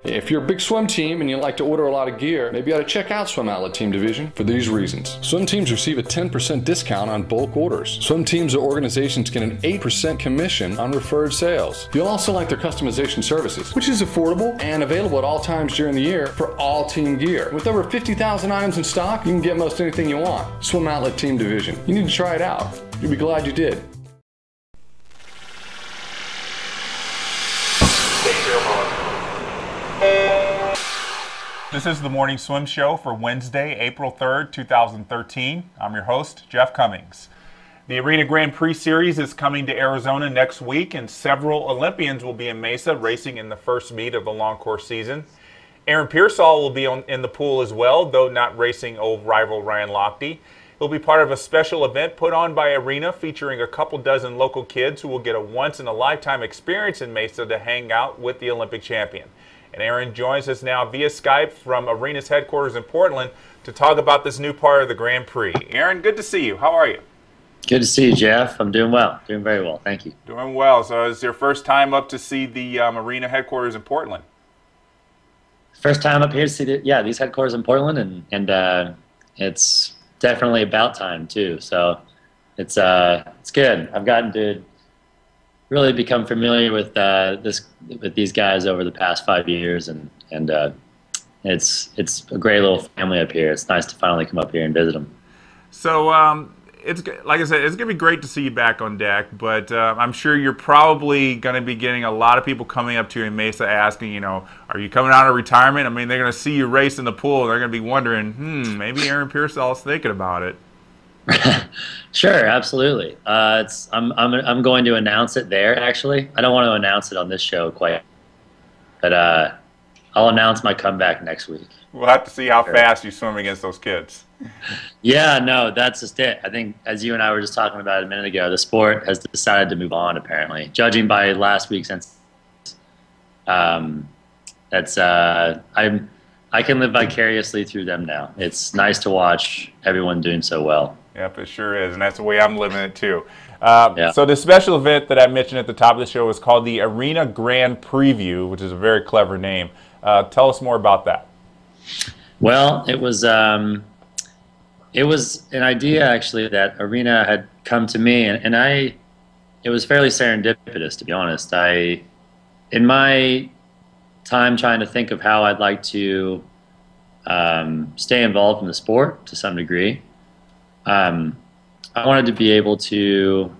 If you're a big swim team and you like to order a lot of gear, maybe you ought to check out Swim Outlet Team Division for these reasons. Swim teams receive a 10% discount on bulk orders. Swim teams or organizations get an 8% commission on referred sales. You'll also like their customization services, which is affordable and available at all times during the year for all team gear. With over 50,000 items in stock, you can get most anything you want. Swim Outlet Team Division. You need to try it out. You'll be glad you did. This is the Morning Swim Show for Wednesday, April 3rd, 2013. I'm your host, Jeff Cummings. The Arena Grand Prix Series is coming to Arizona next week, and several Olympians will be in Mesa racing in the first meet of the long course season. Aaron Peirsol will be in the pool as well, though not racing old rival Ryan Lochte. He'll be part of a special event put on by Arena featuring a couple dozen local kids who will get a once-in-a-lifetime experience in Mesa to hang out with the Olympic champion. And Aaron joins us now via Skype from Arena's headquarters in Portland to talk about this new part of the Grand Prix. Aaron, good to see you. How are you? Good to see you, Jeff. I'm doing well. Doing very well. Thank you. Doing well. So it's your first time up to see the Arena headquarters in Portland? First time up here to see these headquarters in Portland, and it's definitely about time too. So it's good. I've gotten to really become familiar with these guys over the past 5 years, and it's a great little family up here. It's nice to finally come up here and visit them. So it's like I said, it's gonna be great to see you back on deck. But I'm sure you're probably gonna be getting a lot of people coming up to you in Mesa asking, are you coming out of retirement? I mean, they're gonna see you race in the pool, and they're gonna be wondering, maybe Aaron Peirsol is thinking about it. Sure, absolutely. I'm going to announce it there. Actually, I don't want to announce it on this show quite, but I'll announce my comeback next week. We'll have to see how fast you swim against those kids. Yeah, no, that's just it. I think, as you and I were just talking about a minute ago, the sport has decided to move on. Apparently, judging by last week's, I can live vicariously through them now. It's nice to watch everyone doing so well. Yep, it sure is, and that's the way I'm living it too. Yeah. So the special event that I mentioned at the top of the show is called the Arena Grand Preview, which is a very clever name. Tell us more about that. Well, it was an idea actually that Arena had come to me, and it was fairly serendipitous, to be honest. In my time trying to think of how I'd like to stay involved in the sport to some degree, I wanted to be able to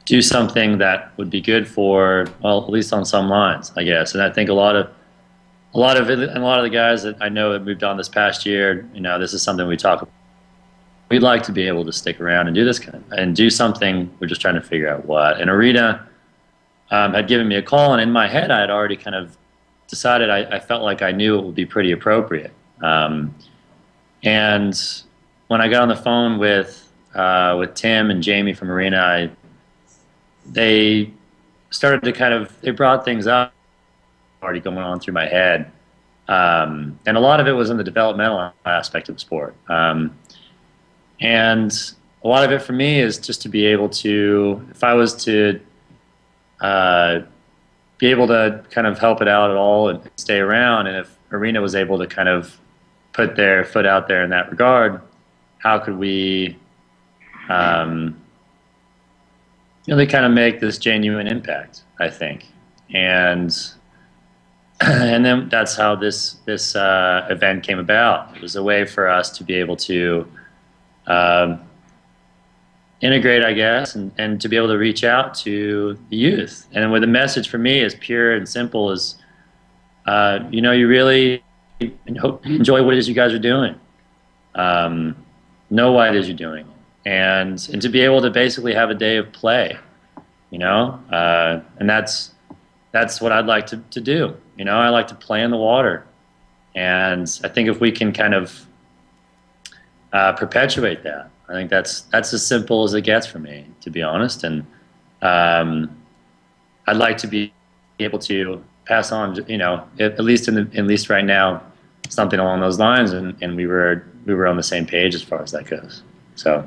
do something that would be good for, well, at least on some lines, I guess. And I think a lot of the guys that I know that moved on this past year, this is something we talk about. We'd like to be able to stick around and do this and do something. We're just trying to figure out what. And Arena had given me a call, and in my head, I had already kind of decided I felt like I knew it would be pretty appropriate. And when I got on the phone with Tim and Jamie from Arena, they started to they brought things up already going on through my head. And a lot of it was in the developmental aspect of the sport. And a lot of it for me is just to be able to, if I was to be able to kind of help it out at all and stay around, and if Arena was able to kind of put their foot out there in that regard, how could we really kind of make this genuine impact, I think. And then that's how this event came about. It was a way for us to be able to integrate, I guess, and to be able to reach out to the youth. And with the message for me is pure and simple is, you really enjoy what it is you guys are doing. Know what it is you're doing. And to be able to basically have a day of play, and that's what I'd like to do. I like to play in the water. And I think if we can kind of perpetuate that, I think that's as simple as it gets for me, to be honest. And I'd like to be able to pass on, at least right now, something along those lines. And we were on the same page as far as that goes. So.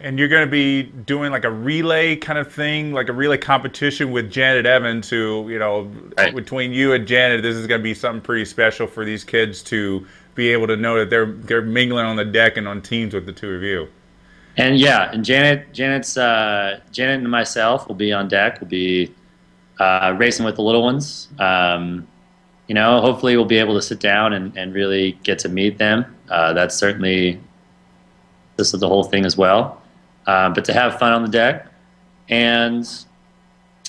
And you're going to be doing like a relay kind of thing, like a relay competition with Janet Evans, who, Right. between you and Janet, this is going to be something pretty special for these kids to be able to know that they're mingling on the deck and on teams with the two of you. And yeah, and Janet and myself will be on deck. We'll be racing with the little ones. Hopefully we'll be able to sit down and really get to meet them. That's certainly this is the whole thing as well. But to have fun on the deck and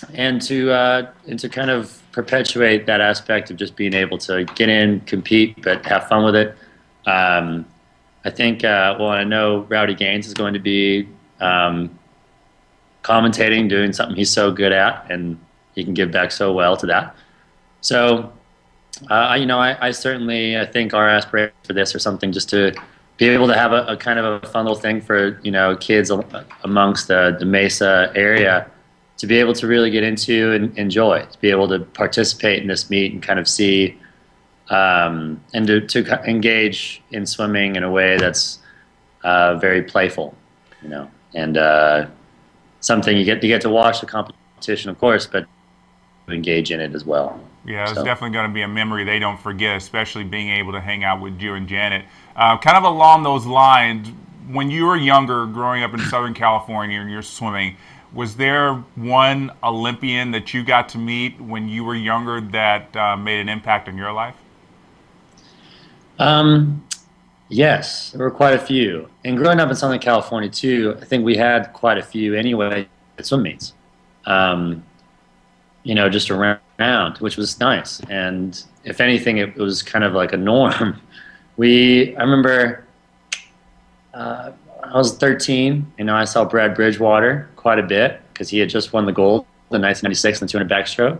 to kind of perpetuate that aspect of just being able to get in, compete, but have fun with it. I think, I know Rowdy Gaines is going to be commentating, doing something he's so good at, and he can give back so well to that. So, I certainly, I think our aspirations for this are something just to be able to have a kind of a fun little thing for, kids amongst the Mesa area to be able to really get into and enjoy, to be able to participate in this meet and kind of see and to engage in swimming in a way that's very playful, and something you get to watch the competition, of course, but engage in it as well. Yeah, it's definitely going to be a memory they don't forget, especially being able to hang out with you and Janet. Kind of along those lines, when you were younger, growing up in Southern California and you're swimming, was there one Olympian that you got to meet when you were younger that made an impact on your life? Yes, there were quite a few. And growing up in Southern California, too, I think we had quite a few anyway at swim meets. Just around, which was nice. And if anything, it was kind of like a norm. I remember I was 13, I saw Brad Bridgewater quite a bit because he had just won the gold in 1996 in the 200 backstroke.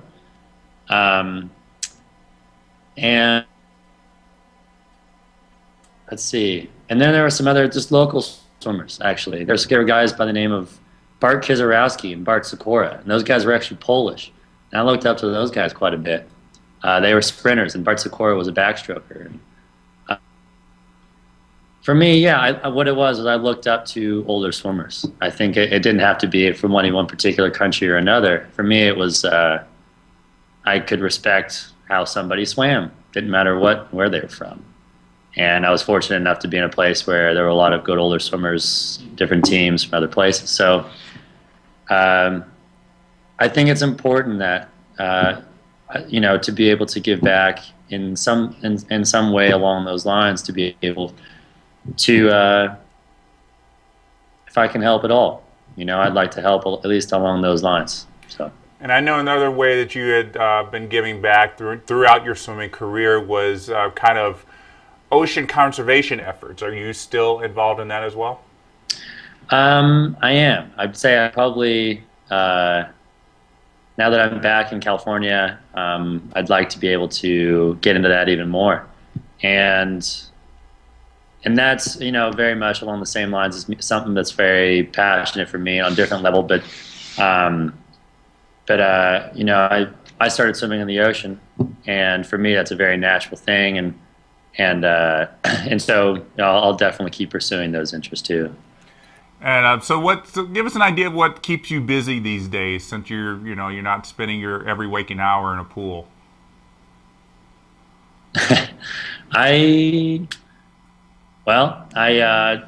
And let's see. And then there were some other just local swimmers, actually. There were guys by the name of Bart Kizarowski and Bart Sikora. And those guys were actually Polish. And I looked up to those guys quite a bit. They were sprinters, and Bart Sikora was a backstroker. For me, what it was I looked up to older swimmers. I think it didn't have to be from any one particular country or another. For me, it was I could respect how somebody swam. Didn't matter where they were from. And I was fortunate enough to be in a place where there were a lot of good older swimmers, different teams from other places. So I think it's important that to be able to give back in some way along those lines, to be able to, if I can help at all, I'd like to help at least along those lines. So. And I know another way that you had been giving back throughout your swimming career was kind of ocean conservation efforts. Are you still involved in that as well? I am. I'd say I probably, now that I'm back in California, I'd like to be able to get into that even more. And that's, very much along the same lines as something that's very passionate for me on a different level. But I started swimming in the ocean, and for me, that's a very natural thing. And so I'll definitely keep pursuing those interests too. And so give us an idea of what keeps you busy these days, since you're not spending your every waking hour in a pool. I've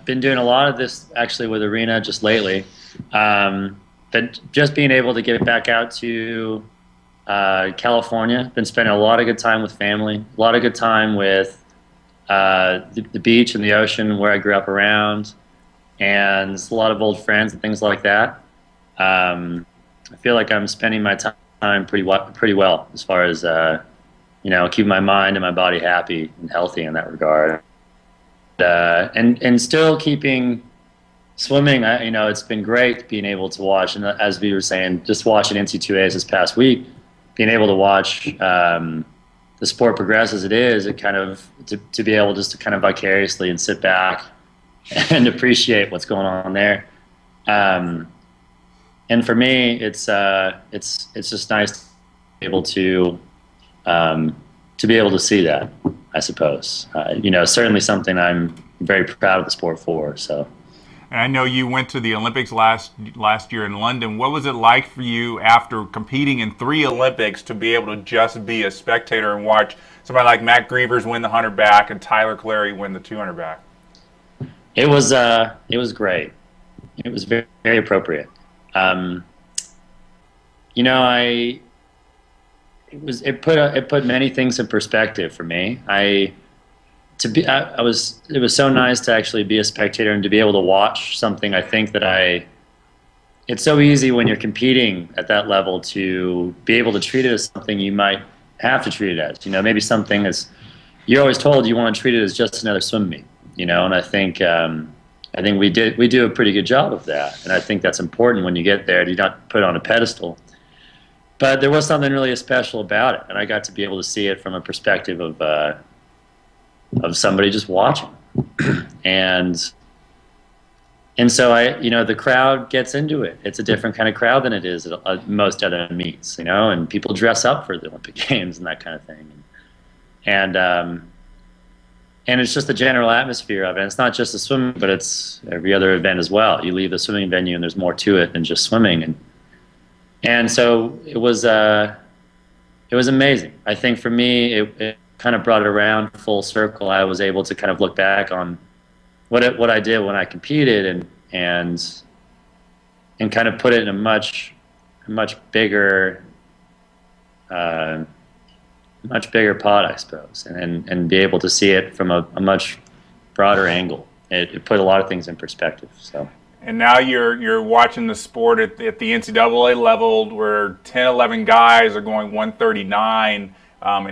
been doing a lot of this actually with Arena just lately, but just being able to get back out to California, been spending a lot of good time with family, a lot of good time with the beach and the ocean where I grew up around, and a lot of old friends and things like that. I feel like I'm spending my time pretty well as far as keeping my mind and my body happy and healthy in that regard. And still keeping swimming. It's been great being able to watch, and as we were saying, just watching NCAAs this past week, being able to watch the sport progress as it is, it kind of to be able just to kind of vicariously and sit back and appreciate what's going on there. And for me, it's just nice to be able to see that, I suppose. Certainly something I'm very proud of the sport for. So. And I know you went to the Olympics last year in London. What was it like for you after competing in 3 Olympics to be able to just be a spectator and watch somebody like Matt Grievers win the 100 back and Tyler Clary win the 200 back? It was great. It was very, very appropriate. It put many things in perspective for me. It was so nice to actually be a spectator and to be able to watch something. I think that it's so easy when you're competing at that level to be able to treat it as something you might have to treat it as. Maybe something that's, you're always told you want to treat it as just another swim meet. And I think we do a pretty good job of that. And I think that's important when you get there to not put it on a pedestal. But there was something really special about it, and I got to be able to see it from a perspective of somebody just watching. and so the crowd gets into it. It's a different kind of crowd than it is at most other meets, and people dress up for the Olympic Games and that kind of thing. And it's just the general atmosphere of it. It's not just the swimming, but it's every other event as well. You leave the swimming venue and there's more to it than just swimming. And so it was amazing. I think for me, it kind of brought it around full circle. I was able to kind of look back on what I did when I competed and kind of put it in a much bigger pot, I suppose, and be able to see it from a much broader angle. It put a lot of things in perspective. So. And now you're watching the sport at the NCAA level, where 10, 11 guys are going 139 in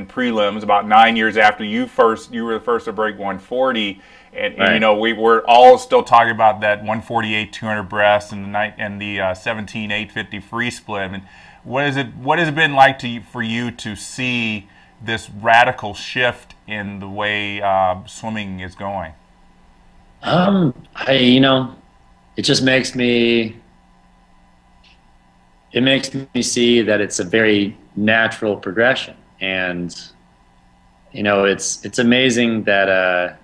prelims. About 9 years after you were the first to break 140, and right. We were all still talking about that 148 200 breast and the 17 850 free split. And what has it been like for you to see this radical shift in the way swimming is going? It just makes me see that it's a very natural progression, and it's amazing that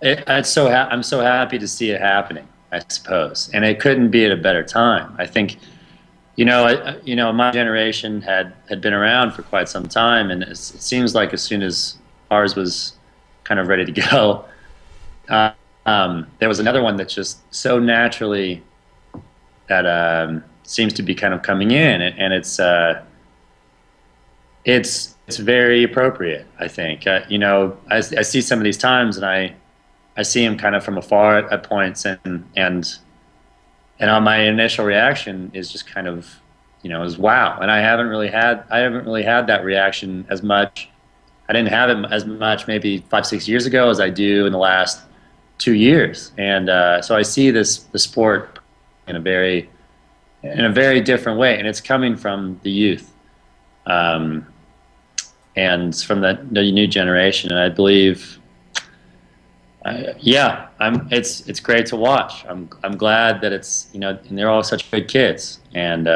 I'm so happy to see it happening, I suppose, and it couldn't be at a better time. I think my generation had been around for quite some time, and it seems like as soon as ours was kind of ready to go, there was another one that just so naturally that seems to be kind of coming in, and it's very appropriate, I think. I see some of these times, and I see them kind of from afar at points, and my initial reaction is just kind of is wow. And I haven't really had that reaction as much. I didn't have it as much maybe 5-6 years ago as I do in the last 2 years, and so I see the sport in a very different way, and it's coming from the youth, and from the new generation, and I believe, it's great to watch. I'm glad that it's and they're all such good kids, and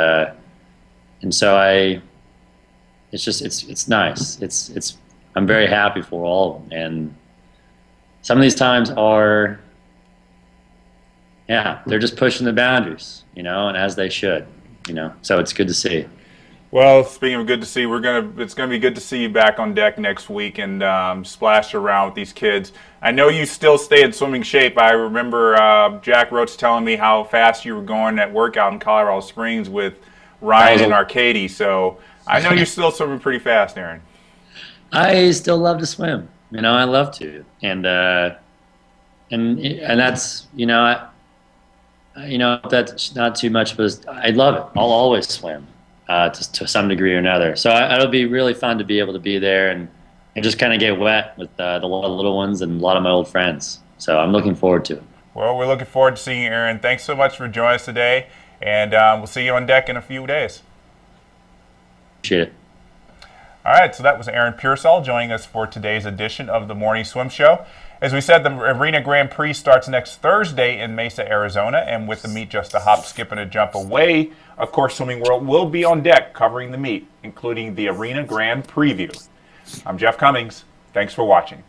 so it's nice. I'm very happy for all of them, and some of these times are, they're just pushing the boundaries, and as they should, so it's good to see. Well, speaking of good to see, it's gonna be good to see you back on deck next week and splash around with these kids. I know you still stay in swimming shape. I remember Jack Roach telling me how fast you were going at workout in Colorado Springs with Ryan and Arcady. So I know you're still swimming pretty fast, Aaron. I still love to swim. I love to, and that's that's not too much, but I love it. I'll always swim to some degree or another. So it'll be really fun to be able to be there and just kind of get wet with a lot of little ones and a lot of my old friends. So I'm looking forward to it. Well, we're looking forward to seeing you, Aaron. Thanks so much for joining us today, and we'll see you on deck in a few days. Appreciate it. All right, so that was Aaron Peirsol joining us for today's edition of the Morning Swim Show. As we said, the Arena Grand Prix starts next Thursday in Mesa, Arizona, and with the meet just a hop, skip, and a jump away, of course, Swimming World will be on deck covering the meet, including the Arena Grand Preview. I'm Jeff Cummings. Thanks for watching.